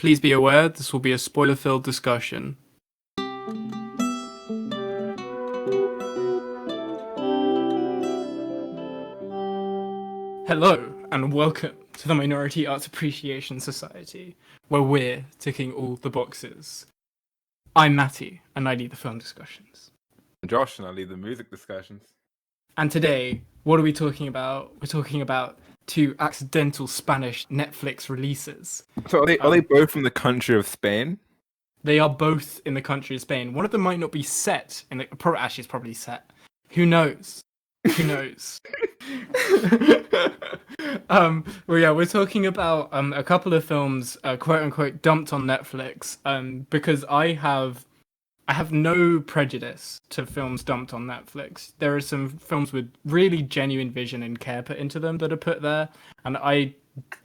Please be aware this will be a spoiler-filled discussion. Hello, and welcome to the Minority Arts Appreciation Society, where we're ticking all the boxes. I'm Mattie, and I lead the film discussions. I'm Josh, and I lead the music discussions. And today, what are we talking about? We're talking about two accidental Spanish Netflix releases. So are they both from the country of Spain? They are both in the country of Spain. One of them might not be set in the. Actually, it's probably set. Who knows? Who knows? Well, yeah, we're talking about a couple of films, quote unquote, dumped on Netflix. Because I have no prejudice to films dumped on Netflix. There are some films with really genuine vision and care put into them that are put there, and I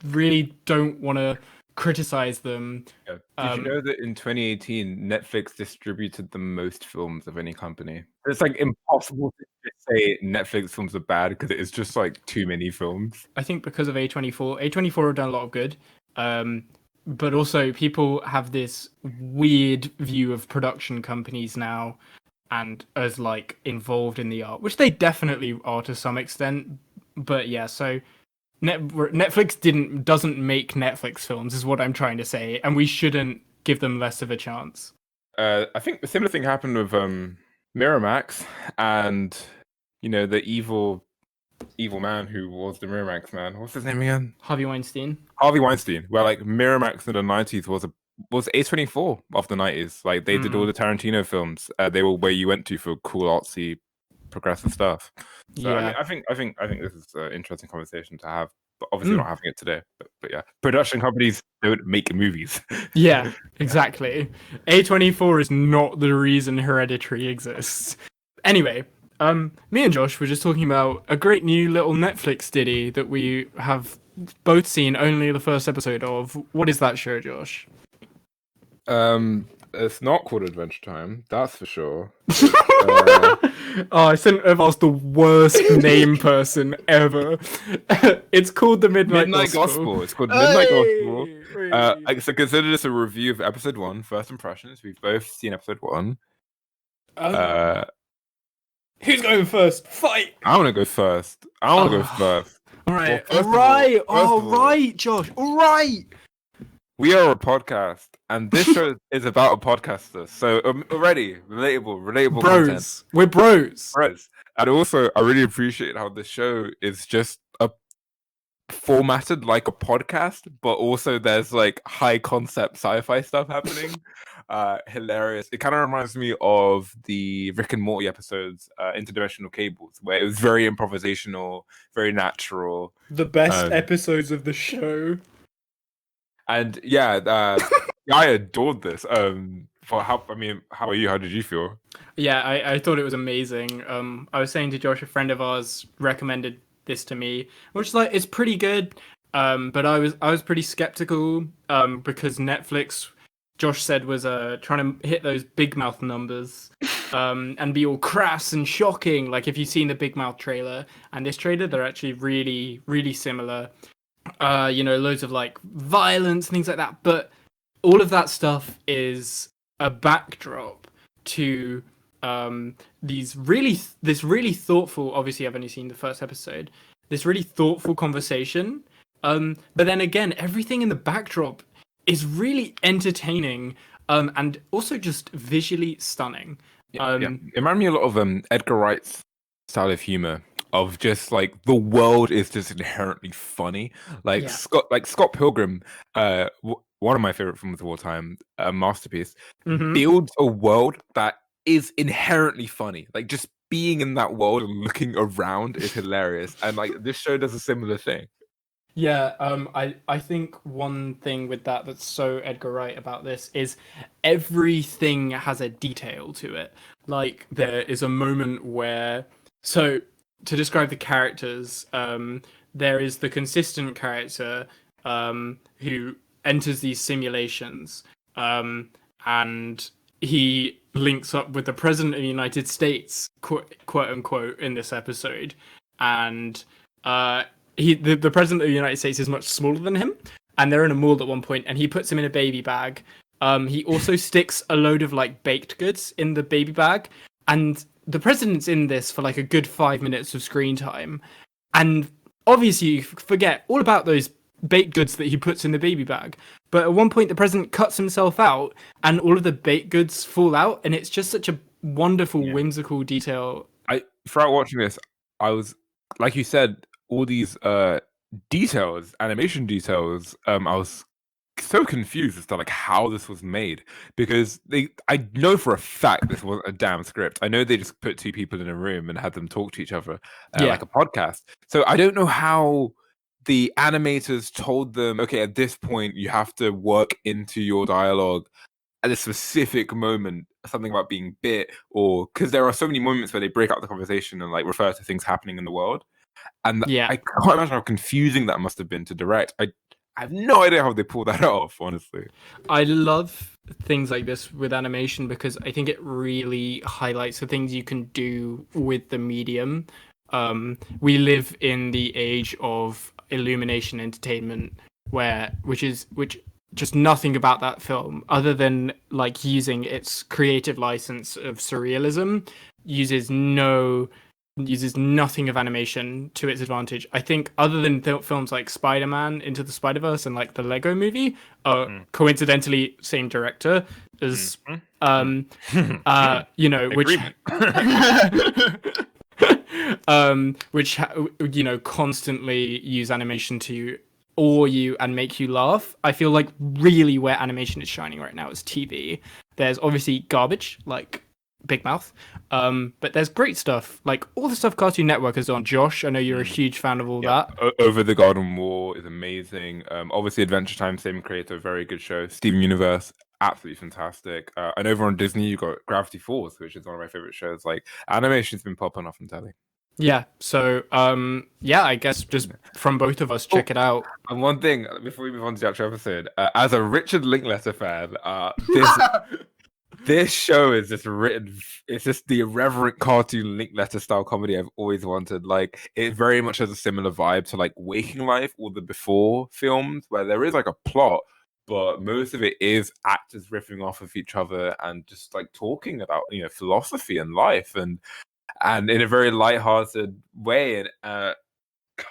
really don't want to criticize them. Yeah. Did you know that in 2018, Netflix distributed the most films of any company? It's like impossible to just say Netflix films are bad because it's just like too many films. I think because of A24. A24 have done a lot of good. But also people have this weird view of production companies now and as like involved in the art, which they definitely are to some extent. But yeah, so Netflix doesn't make Netflix films is what I'm trying to say, and we shouldn't give them less of a chance. I think a similar thing happened with Miramax and the evil man who was the Miramax man. What's his name again? Harvey Weinstein. Harvey Weinstein. Well, like Miramax in the 90s was A24 of the 90s. Like they did all the Tarantino films. They were where you went to for cool artsy progressive stuff. So Yeah. I think this is an interesting conversation to have, but obviously not having it today. But yeah, production companies don't make movies. Yeah, exactly. A24 is not the reason Hereditary exists. Anyway, me and Josh were just talking about a great new little Netflix ditty that we have both seen only the first episode of. What is that show, Josh? It's not called Adventure Time, that's for sure. I shouldn't have asked the worst name person ever. It's called The Midnight Gospel. It's called Midnight Gospel. So consider this a review of episode 1, first impressions. We've both seen episode 1. Who's going first? Fight! I want to go first. All right. Well, all right, Josh. All right. We are a podcast, and this show is about a podcaster. So already relatable bros. Content. We're bros. And also, I really appreciate how this show is just formatted like a podcast, but also there's like high concept sci-fi stuff happening. Hilarious. It kind of reminds me of the Rick and Morty episodes, Interdimensional Cables, where it was very improvisational, very natural. The best episodes of the show. And yeah, I adored this. How are you? How did you feel? Yeah, I thought it was amazing. I was saying to Josh, a friend of ours recommended this to me, which is like it's pretty good. But I was pretty skeptical because Netflix, Josh said, was trying to hit those big mouth numbers and be all crass and shocking. Like if you've seen the Big Mouth trailer and this trailer, they're actually really, really similar. Loads of like violence, things like that. But all of that stuff is a backdrop to this really thoughtful. Obviously, I've only seen the first episode. This really thoughtful conversation. But then again, everything in the backdrop is really entertaining and also just visually stunning. Yeah. It reminded me a lot of Edgar Wright's style of humor. Of just like the world is just inherently funny. Scott Pilgrim, one of my favorite films of all time, a masterpiece, builds a world that is inherently funny. Like just being in that world and looking around is hilarious. And like this show does a similar thing. Yeah, I think one thing with that's so Edgar Wright about this is everything has a detail to it. Like there is a moment where to describe the characters, there is the consistent character who enters these simulations, and he links up with the President of the United States, quote unquote, in this episode, and the President of the United States is much smaller than him, and they're in a mall at one point, and he puts him in a baby bag. He also sticks a load of like baked goods in the baby bag, and the president's in this for like a good 5 minutes of screen time, and obviously you forget all about those baked goods that he puts in the baby bag. But at one point, the president cuts himself out, and all of the baked goods fall out, and it's just such a wonderful, whimsical detail. Throughout watching this, I was, like you said, all these details, animation details. I was so confused as to like how this was made, because I know for a fact this wasn't a damn script. I know they just put two people in a room and had them talk to each other like a podcast. So I don't know how the animators told them, okay, at this point you have to work into your dialogue at a specific moment, something about being bit, or because there are so many moments where they break out the conversation and like refer to things happening in the world. And I can't imagine how confusing that must have been to direct. I have no idea how they pulled that off, honestly. I love things like this with animation because I think it really highlights the things you can do with the medium. We live in the age of illumination entertainment, which just nothing about that film other than like using its creative license of surrealism uses nothing of animation to its advantage. I think other than films like Spider-Man Into the Spider-Verse and like the Lego movie, coincidentally same director as you know, which you know, constantly use animation to awe you and make you laugh. I feel like really where animation is shining right now is TV. There's obviously garbage like Big Mouth, but there's great stuff like all the stuff Cartoon Network has done. Josh, I know you're a huge fan of all that. Over the Garden Wall is amazing. Obviously Adventure Time, same creator, very good show. Steven Universe, absolutely fantastic. And over on Disney you got Gravity Falls, which is one of my favorite shows. Like animation's been popping off on telly. Yeah, so I guess just from both of us, check it out. And one thing before we move on to the actual episode, as a Richard Linklater fan, this show is just written. It's just the irreverent cartoon Linklater style comedy I've always wanted. Like it very much has a similar vibe to like Waking Life or the Before films, where there is like a plot, but most of it is actors riffing off of each other and just like talking about philosophy and life and in a very lighthearted way. And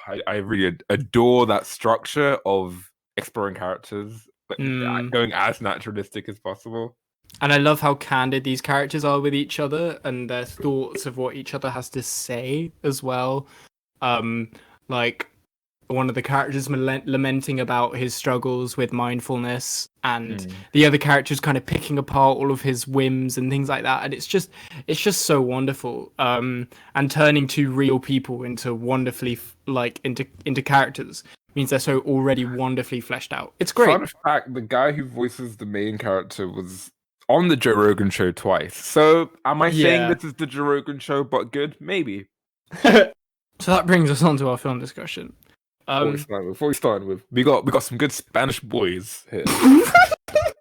I really adore that structure of exploring characters, but going as naturalistic as possible. And I love how candid these characters are with each other and their thoughts of what each other has to say as well. Like one of the characters lamenting about his struggles with mindfulness, and the other characters kind of picking apart all of his whims and things like that. And it's just so wonderful. And turning two real people into wonderfully into characters means they're so already wonderfully fleshed out. It's great. Fun fact: the guy who voices the main character was on the Joe Rogan show twice. So am I saying this is the Joe Rogan show but good? Maybe. So that brings us on to our film discussion. Before we start with, we got some good Spanish boys here.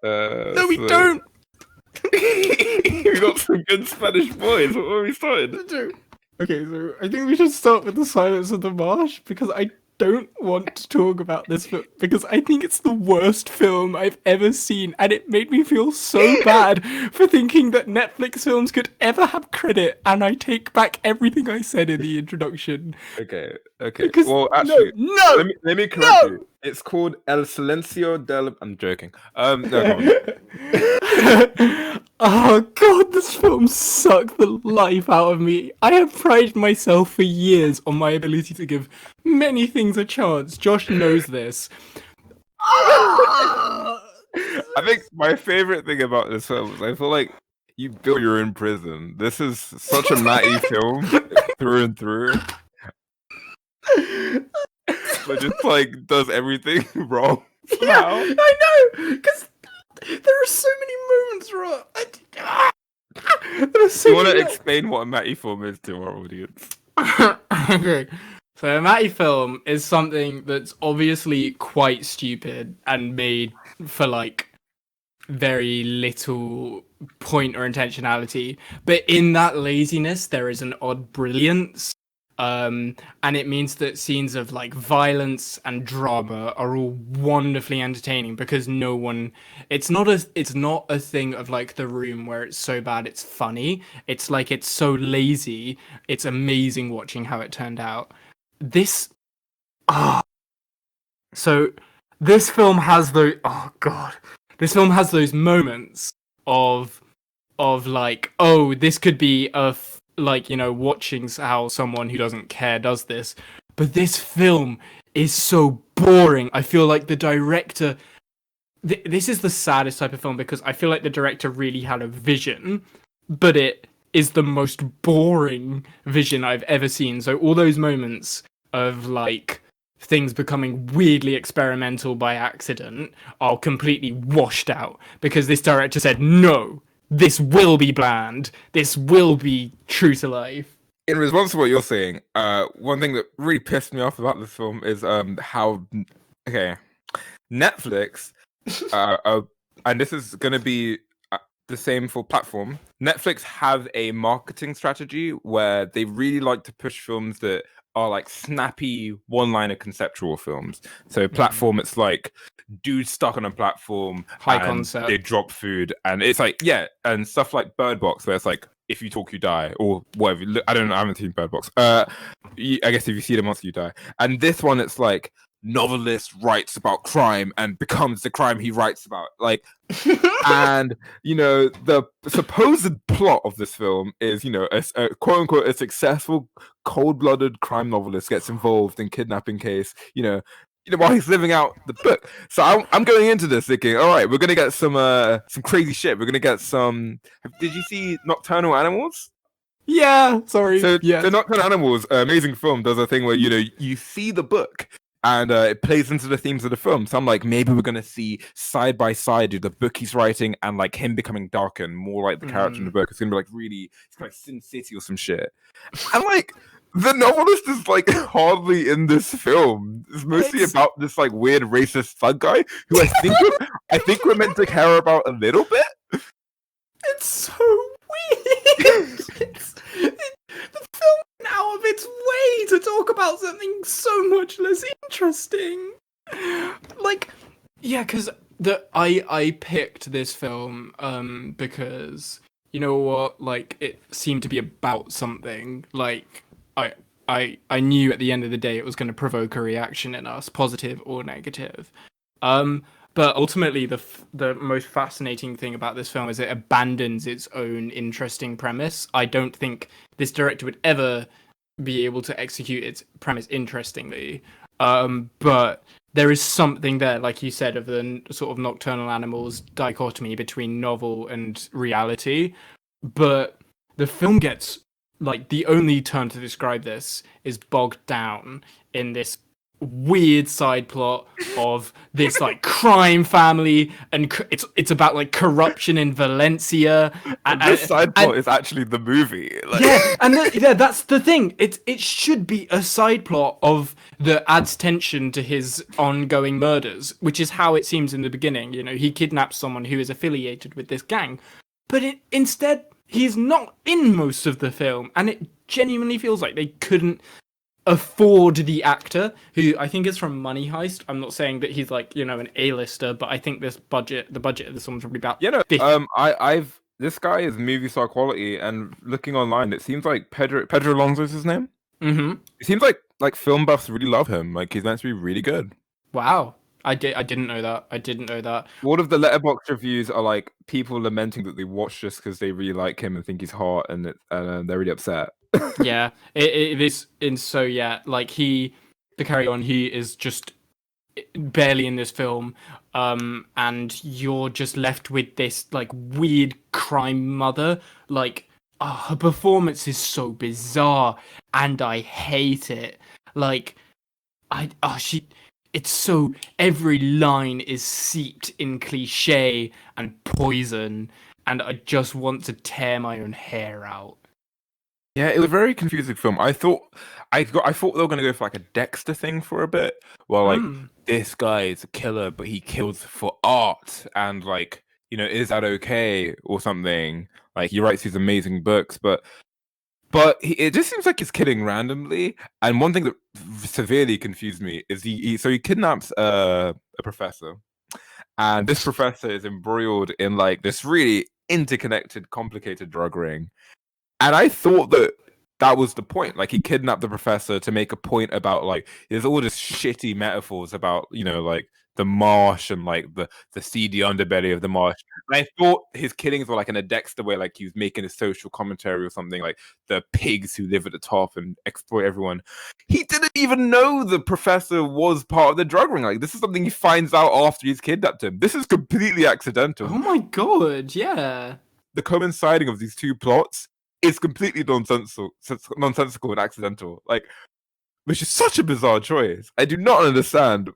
No, we don't. We got some good Spanish boys. What are we starting? Okay, so I think we should start with The Silence of the Marsh because I don't want to talk about this film because I think it's the worst film I've ever seen, and it made me feel so bad for thinking that Netflix films could ever have credit, and I take back everything I said in the introduction. Okay. Because, well, actually, no, let me correct you. It's called El Silencio del... I'm joking. No, oh god, this film sucked the life out of me. I have prided myself for years on my ability to give many things a chance. Josh knows this. I think my favorite thing about this film is I feel like you feel you're in prison. This is such a Mattie film through and through. But just like does everything wrong. Yeah, I know, because there are so many moments wrong. You want to explain what a Mattie film is to our audience? Okay, so a Mattie film is something that's obviously quite stupid and made for like very little point or intentionality, but in that laziness there is an odd brilliance. And it means that scenes of like violence and drama are all wonderfully entertaining because no one it's not a thing of like The Room where it's so bad it's funny. It's like it's so lazy. It's amazing watching how it turned out. This ah so this film has those oh god. This film has those moments of like, oh, this could be like, you know, watching how someone who doesn't care does this. But this film is so boring. I feel like the director. This is the saddest type of film because I feel like the director really had a vision, but it is the most boring vision I've ever seen. So all those moments of like things becoming weirdly experimental by accident are completely washed out because this director said no, this will be bland. This will be true to life. In response to what you're saying, one thing that really pissed me off about this film is how okay, Netflix, and this is gonna be the same for platform. Netflix have a marketing strategy where they really like to push films that are like snappy one-liner conceptual films. So platform, it's like dudes stuck on a platform, high and concept. they drop food, and it's like and stuff like Bird Box, where it's like if you talk you die, or whatever. I don't know. I haven't seen Bird Box. I guess if you see the monster you die. And this one, it's like novelist writes about crime and becomes the crime he writes about. Like, and you know the supposed plot of this film is, you know, a quote unquote a successful cold-blooded crime novelist gets involved in kidnapping case. You know, while he's living out the book. So I'm going into this thinking, all right, we're gonna get some crazy shit. We're gonna get some. Did you see Nocturnal Animals? Yeah, sorry. So yes. the Nocturnal Animals, amazing film, does a thing where, you know, you see the book and it plays into the themes of the film. So I'm like, maybe we're gonna see side by side the book he's writing and like him becoming darkened, more like the character in the book. It's gonna be like really, it's like Sin City or some shit. And like the novelist is like hardly in this film. It's mostly about this like weird racist thug guy who I think we're meant to care about a little bit. It's so weird. The film went out of its way to talk about something so much less interesting. Like, yeah, because I picked this film because, you know what, like it seemed to be about something. Like I knew at the end of the day it was going to provoke a reaction in us, positive or negative. But ultimately, the most fascinating thing about this film is it abandons its own interesting premise. I don't think this director would ever be able to execute its premise interestingly. But there is something there, like you said, of the sort of Nocturnal Animals dichotomy between novel and reality. But the film gets, like, the only term to describe this is bogged down in this weird side plot of this like crime family, and it's about like corruption in Valencia. And this side plot is actually the movie. Like... Yeah, and that's the thing. It should be a side plot that adds tension to his ongoing murders, which is how it seems in the beginning. You know, he kidnaps someone who is affiliated with this gang, but instead he's not in most of the film, and it genuinely feels like they couldn't afford the actor, who I think is from Money Heist. I'm not saying that he's like, you know, an A-lister, but I think the budget of this one's probably about. You know, this guy is movie star quality, and looking online, it seems like Pedro Alonso's his name. Mm-hmm. It seems like film buffs really love him. Like he's meant to be really good. Wow. I didn't know that. All of the letterbox reviews are like people lamenting that they watched this because they really like him and think he's hot, and they're really upset. Yeah, it is. And so yeah, like to carry on, he is just barely in this film, and you're just left with this like weird crime mother. Like, her performance is so bizarre, and I hate it. Like, it's so, every line is seeped in cliche and poison, and I just want to tear my own hair out. Yeah, it was a very confusing film. I thought they were gonna go for like a Dexter thing for a bit. Well, like this guy is a killer, but he kills for art, and like, you know, is that okay or something? Like he writes these amazing books, but But it just seems like he's kidding randomly. And one thing that severely confused me is he kidnaps a professor, and this professor is embroiled in like this really interconnected, complicated drug ring. And I thought that that was the point. Like he kidnapped the professor to make a point about like there's all this shitty metaphors about like the marsh and like the seedy underbelly of the marsh. And I thought his killings were like in a Dexter way, like he was making a social commentary or something, like the pigs who live at the top and exploit everyone. He didn't even know the professor was part of the drug ring. Like this is something he finds out after he's kidnapped him. This is completely accidental. Oh my god, yeah. The coinciding of these two plots is completely nonsensical and accidental. Like, which is such a bizarre choice. I do not understand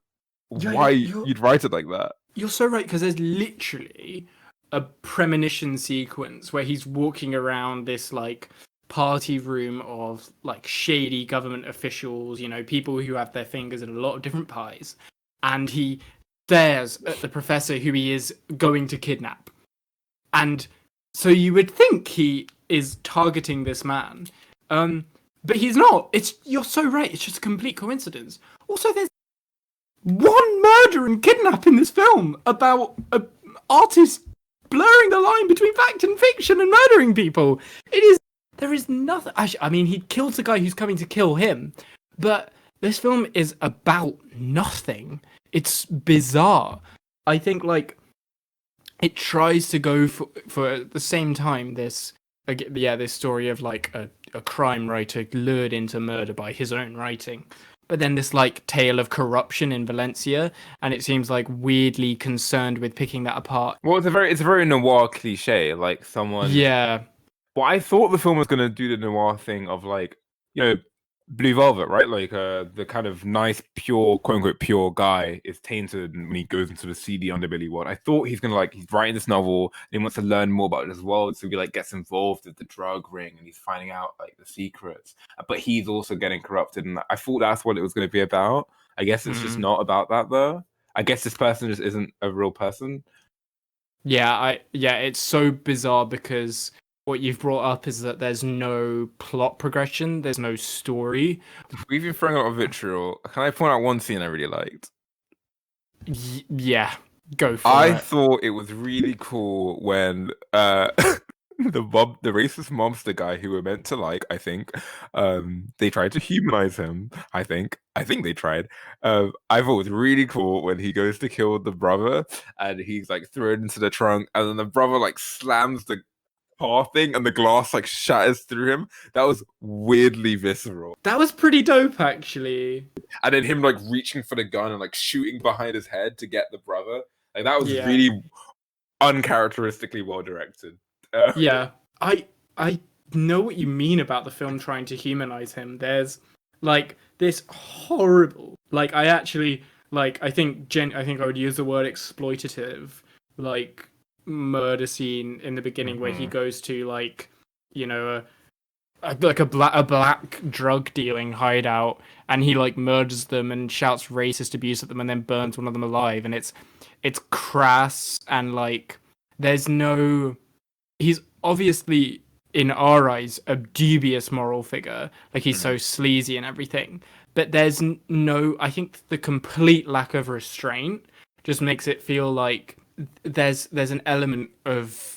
why you'd write it like that. You're so right, because there's literally a premonition sequence where he's walking around this like party room of like shady government officials, people who have their fingers in a lot of different pies, and he stares at the professor who he is going to kidnap. And so you would think he is targeting this man, but he's not. You're so right. It's just a complete coincidence. Also, there's one murder and kidnap in this film about an artist blurring the line between fact and fiction and murdering people. There is nothing. I mean, he kills the guy who's coming to kill him, but this film is about nothing. It's bizarre. I think like it tries to go for at the same time this story of like a crime writer lured into murder by his own writing, but then this like tale of corruption in Valencia, and it seems like weirdly concerned with picking that apart. Well, it's a very noir cliche, like someone. Yeah. Well, I thought the film was gonna do the noir thing of like, Blue Velvet, right? Like the kind of nice, pure, quote unquote, pure guy is tainted when he goes into the seedy underbelly world. I thought he's writing this novel and he wants to learn more about it as well. So he like gets involved with the drug ring and he's finding out like the secrets. But he's also getting corrupted, and I thought that's what it was going to be about. I guess it's just not about that though. I guess this person just isn't a real person. Yeah, it's so bizarre because what you've brought up is that there's no plot progression, there's no story. We've been throwing a lot of vitriol. Can I point out one scene I really liked? Yeah, go for it. I thought it was really cool when the racist mobster guy who were meant to like, I think, they tried to humanize him. I think they tried. I thought it was really cool when he goes to kill the brother and he's like thrown into the trunk, and then the brother like slams the car thing and the glass like shatters through him. That was weirdly visceral. That was pretty dope, actually. And then him like reaching for the gun and like shooting behind his head to get the brother. Like that was really uncharacteristically well directed. Yeah, I know what you mean about the film trying to humanize him. There's like this horrible, like I actually like I think I would use the word exploitative, like murder scene in the beginning where he goes to like a black drug dealing hideout, and he like murders them and shouts racist abuse at them and then burns one of them alive, and it's crass, and like he's obviously in our eyes a dubious moral figure, like he's so sleazy and everything, but there's no, I think the complete lack of restraint just makes it feel like there's an element of,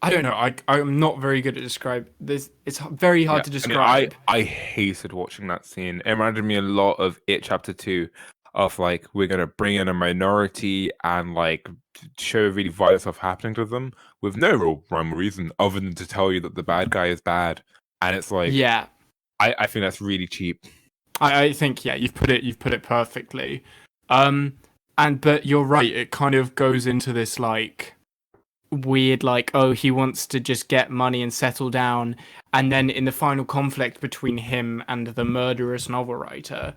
I don't know, I'm not very good at describe this. It's very hard to describe. I hated watching that scene. It reminded me a lot of It Chapter 2, of like we're gonna bring in a minority and like show really violent stuff happening to them with no real rhyme or reason other than to tell you that the bad guy is bad. And it's like, yeah, I think that's really cheap. I think you've put it perfectly. But you're right, it kind of goes into this like weird, like, oh, he wants to just get money and settle down, and then in the final conflict between him and the murderous novel writer,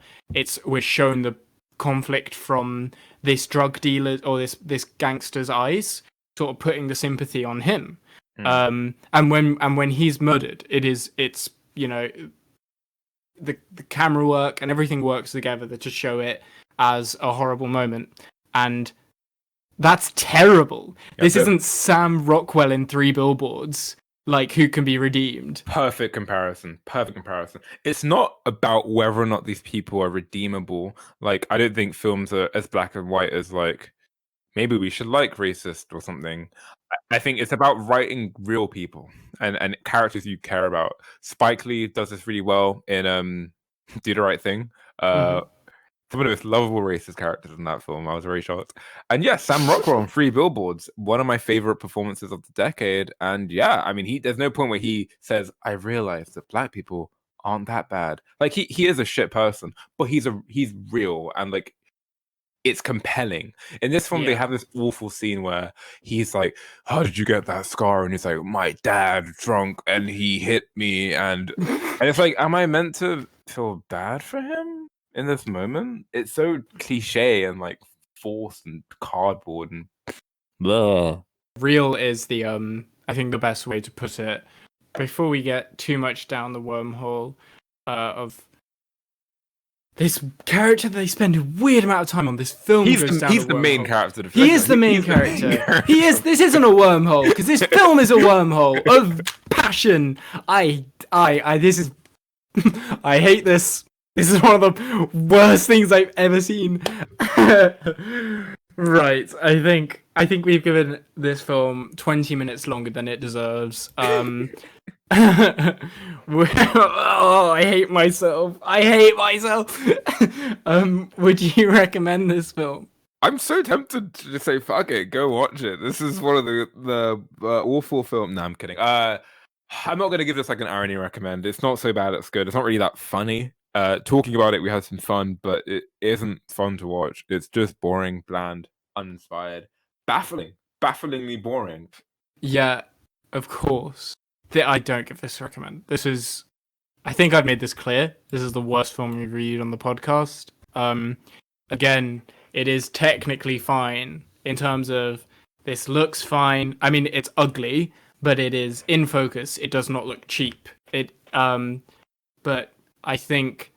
we're shown the conflict from this drug dealer or this gangster's eyes, sort of putting the sympathy on him. And when he's murdered, it's the camera work and everything works together to show it as a horrible moment, and that's terrible. This isn't Sam Rockwell in 3 Billboards. like who can be redeemed. Perfect comparison. Perfect comparison. It's not about whether or not these people are redeemable. Like, I don't think films are as black and white as like maybe we should like racist or something. I think it's about writing real people and characters you care about. Spike Lee does this really well in Do the Right Thing. Mhm. Some of the most lovable racist characters in that film. I was very shocked. And yeah, Sam Rockwell on Three Billboards, one of my favorite performances of the decade. And yeah, I mean, there's no point where he says, "I realize that black people aren't that bad." Like he is a shit person, but he's real and like it's compelling. In this film, they Yeah. have this awful scene where he's like, "How did you get that scar?" And he's like, "My dad drunk and he hit me." And it's like, am I meant to feel bad for him in this moment? It's so cliche and like forced and cardboard and blah. Real is the I think the best way to put it. Before we get too much down the wormhole of this character they spend a weird amount of time on, this film He's goes the, down he's the the main wormhole. character. He is the main character. He is. This isn't a wormhole because this film is a wormhole of passion. This is. I hate this. This is one of the worst things I've ever seen. Right. I think we've given this film 20 minutes longer than it deserves. Oh, I hate myself. I hate myself. Would you recommend this film? I'm so tempted to just say, "Fuck it, go watch it." This is one of the awful film. No, I'm kidding. I'm not gonna give this like an irony recommend. It's not so bad. It's good. It's not really that funny. Talking about it, we had some fun, but it isn't fun to watch. It's just boring, bland, uninspired, bafflingly boring. Yeah, of course. I don't give this a recommend. This is. I think I've made this clear. This is the worst film we've reviewed on the podcast. Again, it is technically fine in terms of this looks fine. I mean, it's ugly, but it is in focus. It does not look cheap. But I think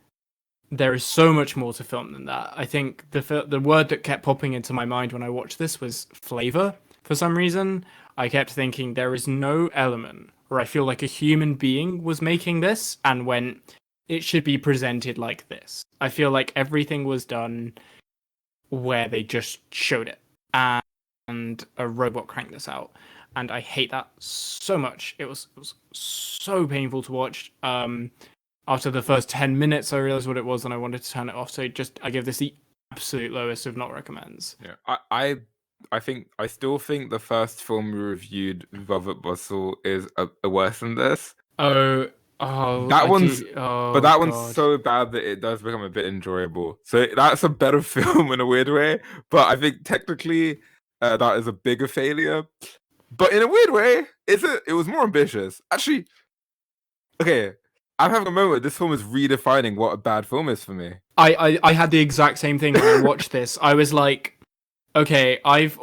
there is so much more to film than that. I think the word that kept popping into my mind when I watched this was flavor. For some reason, I kept thinking there is no element where I feel like a human being was making this and went, it should be presented like this. I feel like everything was done where they just showed it and a robot cranked this out. And I hate that so much. It was so painful to watch. After the first 10 minutes, I realized what it was and I wanted to turn it off. So I give this the absolute lowest of not recommends. Yeah, I still think the first film we reviewed, Velvet Bustle, is a worse than this. Oh, That one's but that one's God. so bad that it does become a bit enjoyable. So that's a better film in a weird way. But I think technically that is a bigger failure. But in a weird way, it was more ambitious. Actually, okay, I'm having a moment. This film is redefining what a bad film is for me. I had the exact same thing when I watched this. I was like, okay, I've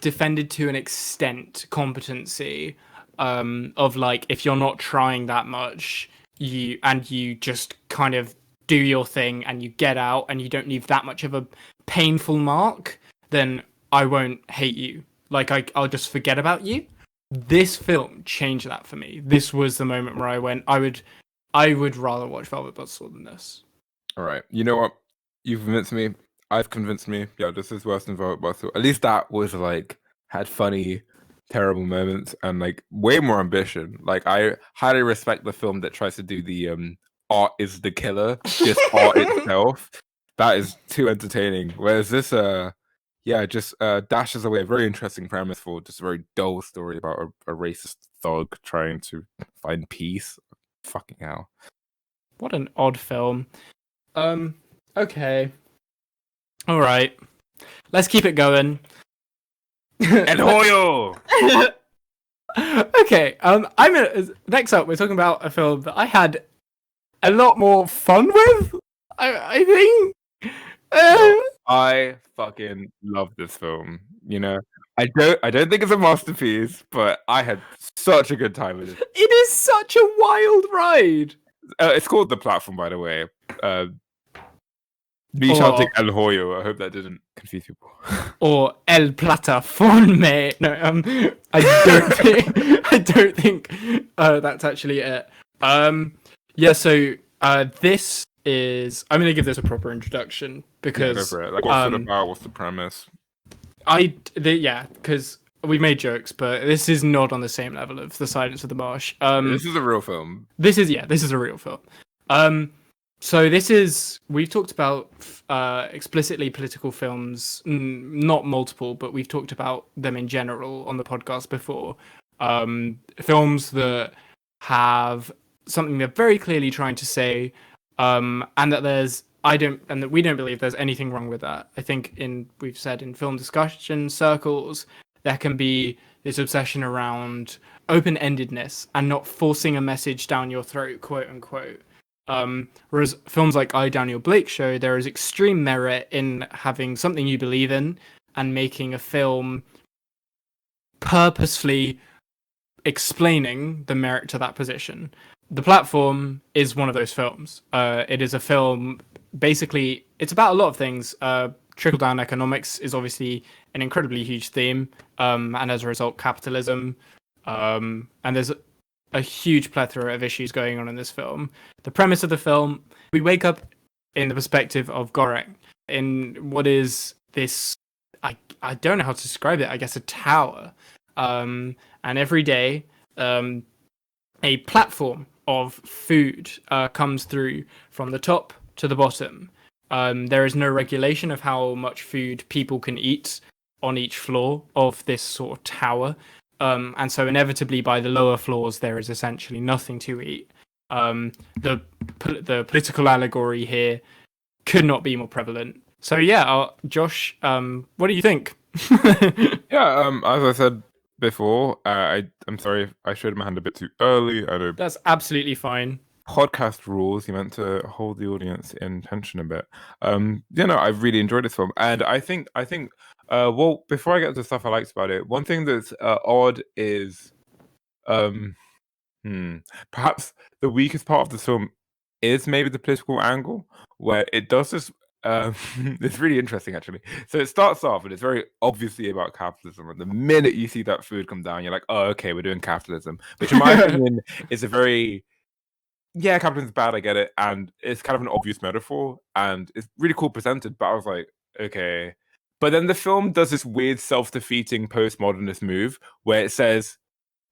defended to an extent competency of like if you're not trying that much, you just kind of do your thing and you get out and you don't leave that much of a painful mark, then I won't hate you. Like I'll just forget about you. This film changed that for me. This was the moment where I went, I would rather watch Velvet Buzzsaw than this. All right. You know what? You've convinced me. I've convinced me. Yeah, this is worse than Velvet Buzzsaw. At least that was like had funny, terrible moments and like way more ambition. Like I highly respect the film that tries to do the art is the killer, just art itself. That is too entertaining. Whereas this just dashes away a very interesting premise for just a very dull story about a racist thug trying to find peace. Fucking hell. What an odd film. Okay. All right. Let's keep it going. El Hoyo! Okay. Next up we're talking about a film that I had a lot more fun with. I think. I fucking love this film. You know, I don't think it's a masterpiece, but I had such a good time with it. It is such a wild ride. It's called The Platform, by the way. Me shouting or El Hoyo. I hope that didn't confuse people. El Plataforme. No, I don't think that's actually it. Yeah. So this is. I'm gonna give this a proper introduction Yeah, go because for it. Like, what's it about? What's the premise? because we've made jokes, but this is not on the same level of The Silence of the Marsh. This is a real film. This is a real film. Um, so this is we've talked about explicitly political films, not multiple, but we've talked about them in general on the podcast before. Films that have something they're very clearly trying to say, and that we don't believe there's anything wrong with that. I think we've said in film discussion circles there can be this obsession around open-endedness and not forcing a message down your throat, quote unquote. Whereas films like I, Daniel Blake show there is extreme merit in having something you believe in and making a film purposefully explaining the merit to that position. The Platform is one of those films. It is a film, basically, it's about a lot of things. Trickle down economics is obviously an incredibly huge theme, and as a result, capitalism. And there's a huge plethora of issues going on in this film. The premise of the film, we wake up in the perspective of Goreng in what is this, I don't know how to describe it, I guess a tower. And every day, a platform of food comes through from the top to the bottom. There is no regulation of how much food people can eat on each floor of this sort of tower. And so inevitably by the lower floors, there is essentially nothing to eat. The political allegory here could not be more prevalent. So yeah, Josh, what do you think? Yeah, as I said before, I'm sorry if I showed my hand a bit too early. I know That's absolutely fine. podcast rules. You meant to hold the audience in tension a bit. I really enjoyed this film, and well, before I get to the stuff I liked about it, one thing that's odd is, um, perhaps the weakest part of the film is maybe the political angle, where it does this. It's really interesting, actually. So it starts off, and it's very obviously about capitalism. And the minute you see that food come down, you're like, "Oh, okay, we're doing capitalism," which, in my opinion, is a very capitalism's bad. I get it, and it's kind of an obvious metaphor, and it's really cool presented. But I was like, okay. But then the film does this weird self-defeating postmodernist move where it says,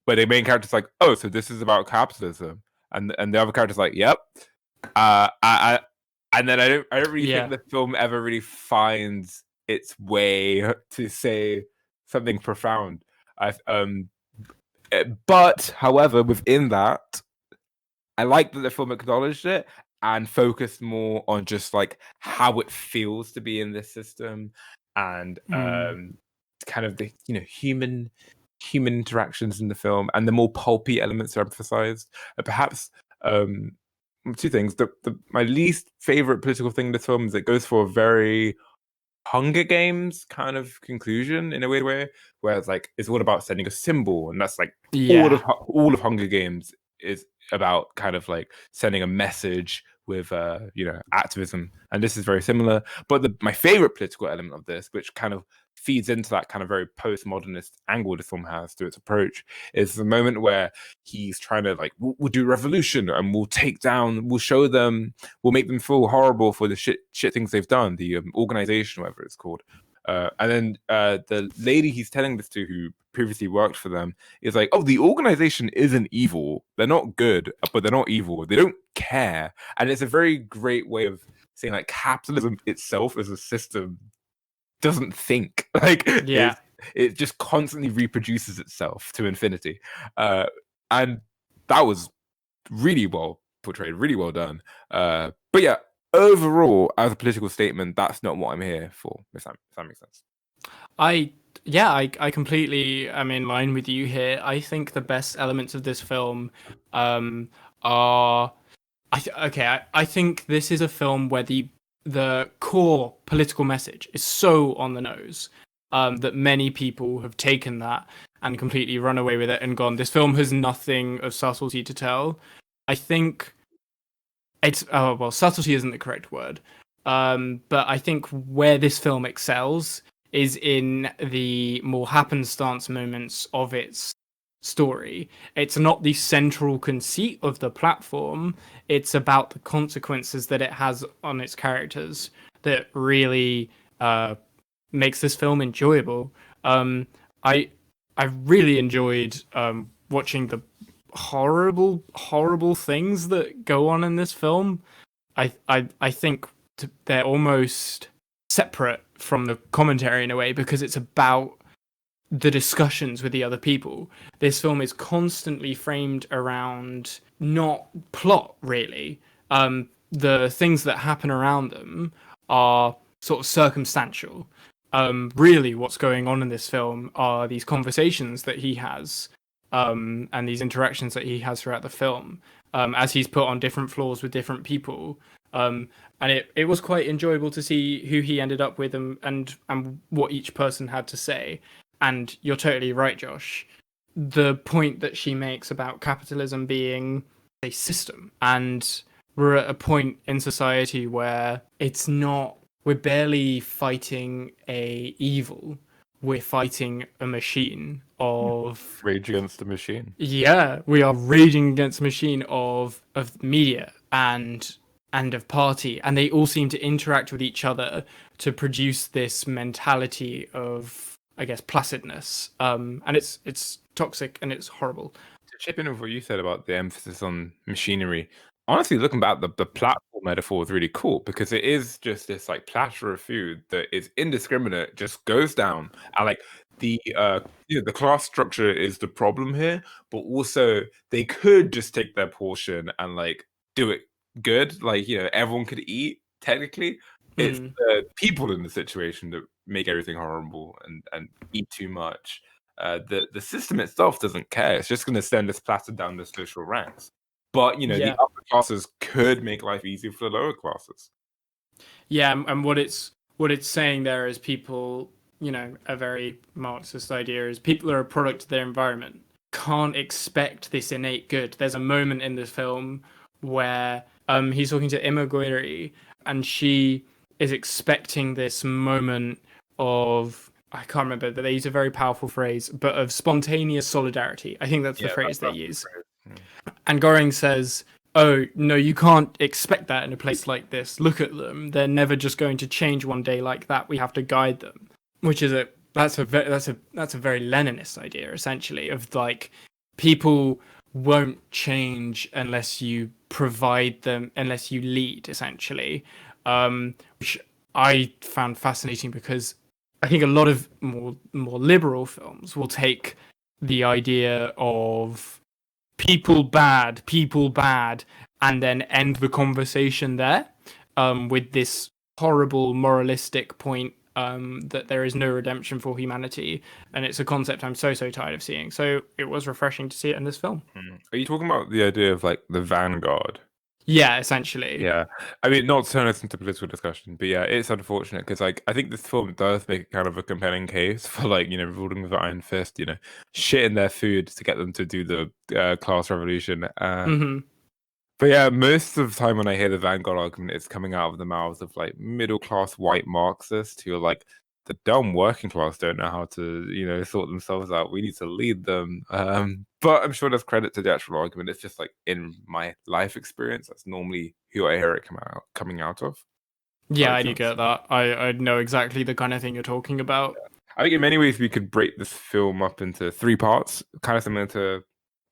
where the main character's like, "Oh, so this is about capitalism," and the other character's like, "Yep." And then I don't really think the film ever really finds its way to say something profound. But however, within that, I like that the film acknowledged it and focused more on just like how it feels to be in this system and kind of the human interactions in the film, and the more pulpy elements are emphasized. Perhaps two things. My least favorite political thing in this film is it goes for a very Hunger Games kind of conclusion in a weird way, where it's like it's all about sending a symbol, and that's like all of Hunger Games is about kind of like sending a message with activism, and this is very similar. But my favorite political element of this, which kind of feeds into that kind of very postmodernist angle the film has to its approach, is the moment where he's trying to like, we'll do revolution and we'll show them, we'll make them feel horrible for the shit things they've done, the organization, whatever it's called. And then the lady he's telling this to, who previously worked for them, is like, "Oh, the organization isn't evil. They're not good, but they're not evil. They don't care." And it's a very great way of saying like capitalism itself as a system doesn't think. Like, it just constantly reproduces itself to infinity. And that was really well portrayed, really well done. But yeah, overall, as a political statement, that's not what I'm here for, if that makes sense. I completely am in line with you here. I think the best elements of this film are I think this is a film where the core political message is so on the nose that many people have taken that and completely run away with it and gone, this film has nothing of subtlety to tell. I think subtlety isn't the correct word. But I think where this film excels is in the more happenstance moments of its story. It's not the central conceit of the platform, it's about the consequences that it has on its characters that really makes this film enjoyable. Um, I I really enjoyed watching the horrible things that go on in this film. I think they're almost separate from the commentary in a way because it's about the discussions with the other people. This film is constantly framed around not plot really. The things that happen around them are sort of circumstantial. Really, what's going on in this film are these conversations that he has, and these interactions that he has throughout the film, as he's put on different floors with different people. And it was quite enjoyable to see who he ended up with and what each person had to say. And you're totally right, Josh. The point that she makes about capitalism being a system, and we're at a point in society where it's not, we're barely fighting a evil, we're fighting a machine of, Rage Against the Machine. yeah, we are raging against a machine of media and of party, and they all seem to interact with each other to produce this mentality of, I guess, placidness. And it's toxic and it's horrible. To chip in with what you said about the emphasis on machinery, honestly, looking back, the platform metaphor is really cool because it is just this like platter of food that is indiscriminate, just goes down, and like the class structure is the problem here, but also they could just take their portion and like do it good, like everyone could eat technically. It's Mm, the people in the situation that make everything horrible and eat too much. The system itself doesn't care. It's just going to send this platter down the social ranks. But the yeah, upper classes could make life easier for the lower classes. yeah, and what it's saying there is people, a very Marxist idea is people are a product of their environment. Can't expect this innate good. There's a moment in this film where he's talking to Imogiri and she is expecting this moment of, I can't remember, but they use a very powerful phrase, but of spontaneous solidarity. I think that's the Yeah, phrase they that's use. great. And Goring says, "Oh no, you can't expect that in a place like this. Look at them; they're never just going to change one day like that. We have to guide them." Which is that's a very Leninist idea, essentially, of like people won't change unless you provide them, unless you lead, essentially. Which I found fascinating because I think a lot of more liberal films will take the idea of people bad, and then end the conversation there, with this horrible moralistic point, that there is no redemption for humanity, and it's a concept I'm so tired of seeing. So it was refreshing to see it in this film. Are you talking about the idea of like the vanguard? Yeah, essentially. Yeah, I mean, not to turn this into political discussion, but yeah, it's unfortunate because like I think this film does make kind of a compelling case for like ruling with an iron fist, shitting their food to get them to do the class revolution. Hmm. But yeah, most of the time when I hear the vanguard argument, it's coming out of the mouths of like middle class white Marxists who are like, the dumb working class don't know how to, sort themselves out. We need to lead them. But I'm sure there's credit to the actual argument. It's just like in my life experience, that's normally who I hear it coming out of. Does that Yeah, make I do sense? get that. I know exactly the kind of thing you're talking about. I think in many ways we could break this film up into three parts, kind of similar to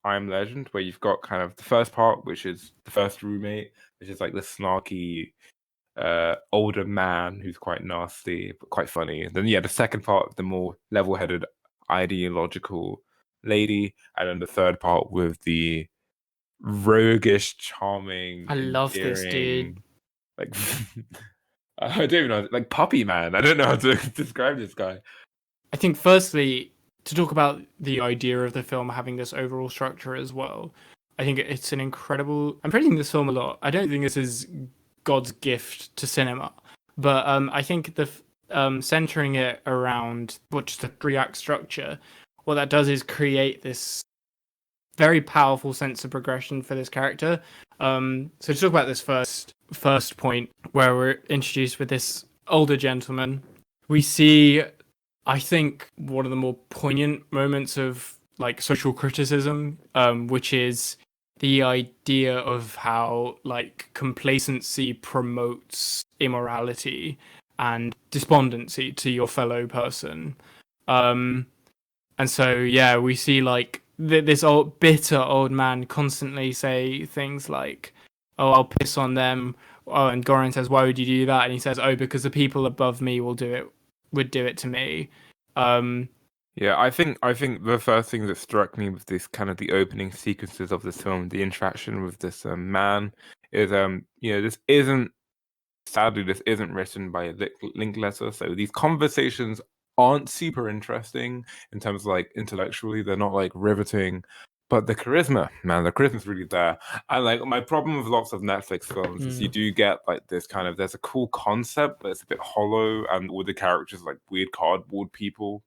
I Am Legend, where you've got kind of the first part, which is the first roommate, which is like the snarky older man who's quite nasty but quite funny. And then the second part, the more level-headed ideological lady, and then the third part with the roguish, charming, I love this dude. endearing, like I don't even know, like puppy man. I don't know how to describe this guy. I think firstly, to talk about the idea of the film having this overall structure as well, I think it's an incredible. I'm praising this film a lot. I don't think this is God's gift to cinema, but I think the centering it around just a three-act structure, what that does is create this very powerful sense of progression for this character. So to talk about this first point where we're introduced with this older gentleman, we see, I think, one of the more poignant moments of like social criticism, which is the idea of how like complacency promotes immorality and despondency to your fellow person. Um, and so, yeah, we see like this old bitter old man constantly say things like, "Oh, I'll piss on them." Oh, and Goran says, "Why would you do that?" And he says, "Oh, because the people above me would do it to me." Um, Yeah, I think the first thing that struck me with this kind of the opening sequences of this film, the interaction with this man, is this isn't sadly this isn't written by a Linklater, so these conversations aren't super interesting in terms of like intellectually, they're not like riveting. But the charisma, man, the charisma's really there. And like my problem with lots of Netflix films is you do get like this kind of there's a cool concept, but it's a bit hollow, and all the characters like weird cardboard people.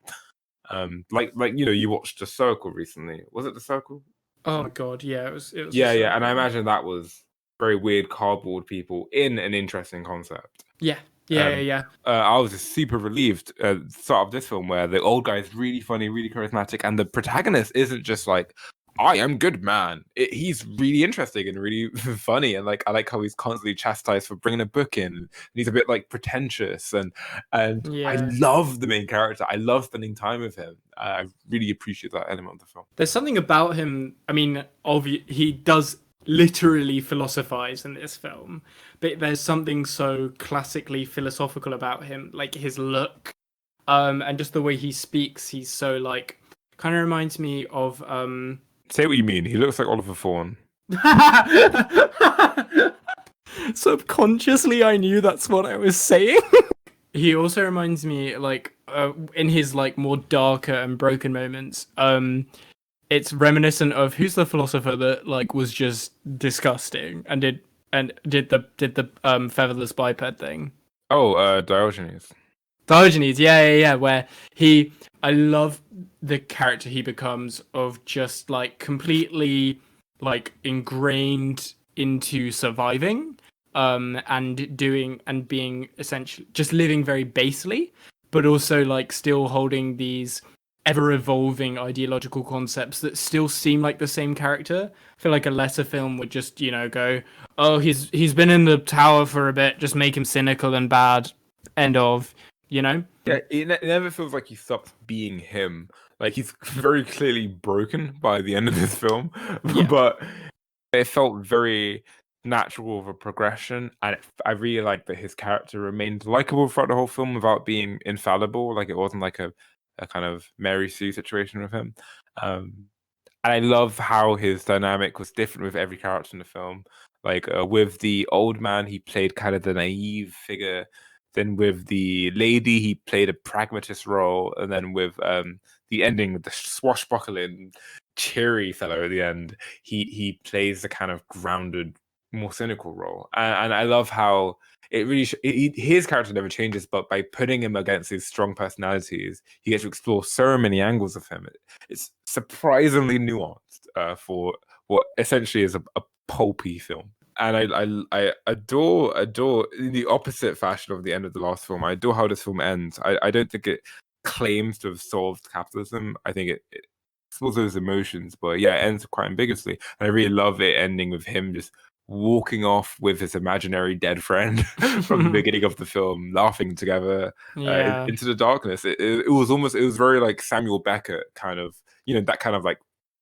Like you watched The Circle recently. Was it The Circle? oh my god, yeah, it was a Yeah, and I circle. imagine that was very weird cardboard people in an interesting concept. Yeah, yeah, yeah, Um, yeah. I was just super relieved at the start of this film where the old guy is really funny, really charismatic, and the protagonist isn't just like, I am good man. He's really interesting and really funny, and like I like how he's constantly chastised for bringing a book in. And he's a bit like pretentious, and I Yeah. love the main character. I love spending time with him. I really appreciate that element of the film. There's something about him. I mean, he does literally philosophize in this film, but there's something so classically philosophical about him, like his look, and just the way he speaks. He's so like, kind of reminds me of Say what you mean. He looks like Oliver Thorne. Subconsciously, I knew that's what I was saying. He also reminds me, like, in his like more darker and broken moments, it's reminiscent of who's the philosopher that like was just disgusting and did the featherless biped thing. Oh, Diogenes. Diogenes, yeah, yeah, yeah. Where I love the character he becomes of just like completely like ingrained into surviving, and doing and being essentially just living very basely, but also like still holding these ever evolving ideological concepts that still seem like the same character. I feel like a lesser film would just, go, "Oh, he's been in the tower for a bit, just make him cynical and bad." End of, you know? Yeah, it never feels like he stops being him. Like he's very clearly broken by the end of this film, Yeah. but it felt very natural of a progression, and I really liked that his character remained likable throughout the whole film without being infallible. Like it wasn't like a kind of Mary Sue situation with him. Um, and I love how his dynamic was different with every character in the film. Like with the old man, he played kind of the naive figure. Then with the lady, he played a pragmatist role, and then with the ending with the swashbuckling, cheery fellow at the end, he plays the kind of grounded, more cynical role. And I love how it really his character never changes, but by putting him against these strong personalities, he gets to explore so many angles of him. It's surprisingly nuanced for what essentially is a pulpy film. And I adore in the opposite fashion of the end of the last film. I adore how this film ends. I don't think it claims to have solved capitalism. I think it explores those emotions, but yeah, it ends quite ambiguously. And I really love it ending with him just walking off with his imaginary dead friend from the beginning of the film, laughing together Yeah. into the darkness. It was almost, it was very like Samuel Beckett kind of, that kind of like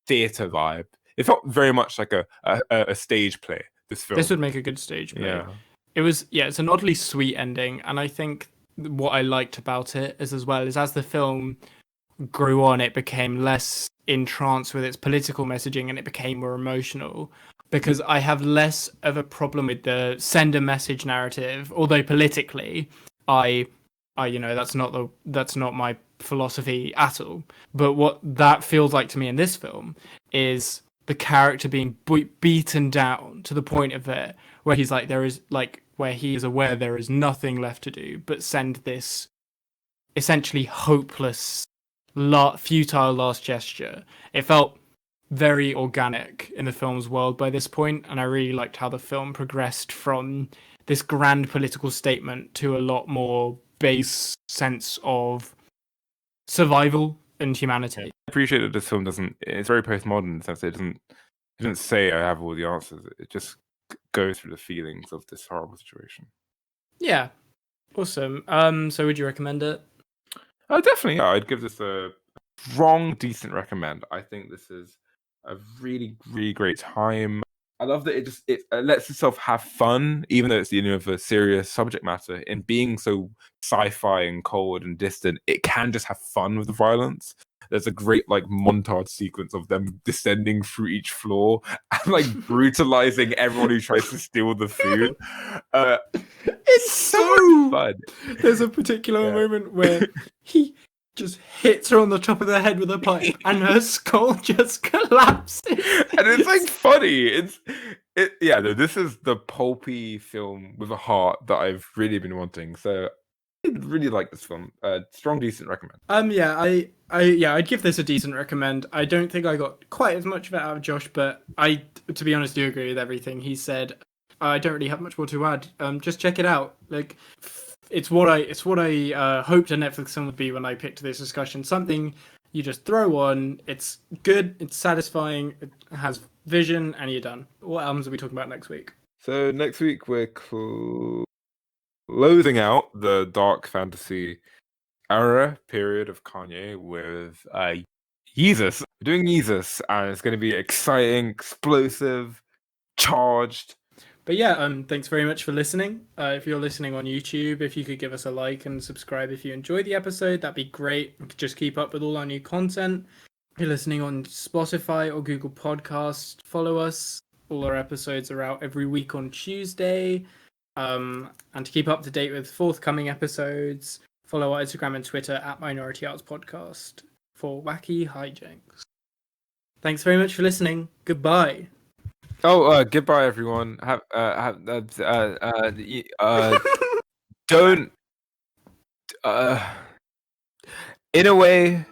theater vibe. It felt very much like a stage play. This This film, would make a good stage play. yeah. It's an oddly sweet ending, and I think what I liked about it is as well is as the film grew on, it became less entranced with its political messaging and it became more emotional. Because I have less of a problem with the send a message narrative, although politically, I, that's not my philosophy at all. But what that feels like to me in this film is the character being beaten down to the point of it where he's like there is like where he is aware there is nothing left to do but send this essentially hopeless futile last gesture. It felt very organic in the film's world by this point, and I really liked how the film progressed from this grand political statement to a lot more base sense of survival and humanity. I appreciate that this film doesn't. It's very postmodern in the sense that it doesn't say I have all the answers. It just goes through the feelings of this horrible situation. Yeah, awesome. So would you recommend it? Definitely. Yeah, I'd give this a strong, decent recommend. I think this is a really, really great time. I love that it lets itself have fun, even though it's dealing with a serious subject matter. In being so sci-fi and cold and distant, it can just have fun with the violence. There's a great like montage sequence of them descending through each floor and like brutalizing everyone who tries to steal the food. It's so fun. There's a particular moment where he just hits her on the top of the head with a pipe, and her skull just collapses. And it's like funny. This is the pulpy film with a heart that I've really been wanting. So I really like this film. Strong, decent recommend. I'd give this a decent recommend. I don't think I got quite as much of it out of Josh, but I, to be honest, do agree with everything he said. I don't really have much more to add. Just check it out. Like, it's what I hoped a Netflix film would be when I picked this discussion. Something you just throw on. It's good. It's satisfying. It has vision, and you're done. What albums are we talking about next week? So next week we're closing out the dark fantasy era period of Kanye with Yeezus. We're doing Yeezus, and it's going to be exciting, explosive, charged. But yeah, thanks very much for listening. If you're listening on YouTube, if you could give us a like and subscribe if you enjoyed the episode, that'd be great. Just keep up with all our new content. If you're listening on Spotify or Google Podcasts, follow us. All our episodes are out every week on Tuesday. And to keep up to date with forthcoming episodes, follow our Instagram and Twitter at Minority Arts Podcast for wacky hijinks. Thanks very much for listening. Goodbye. Oh, goodbye, everyone. Don't. In a way,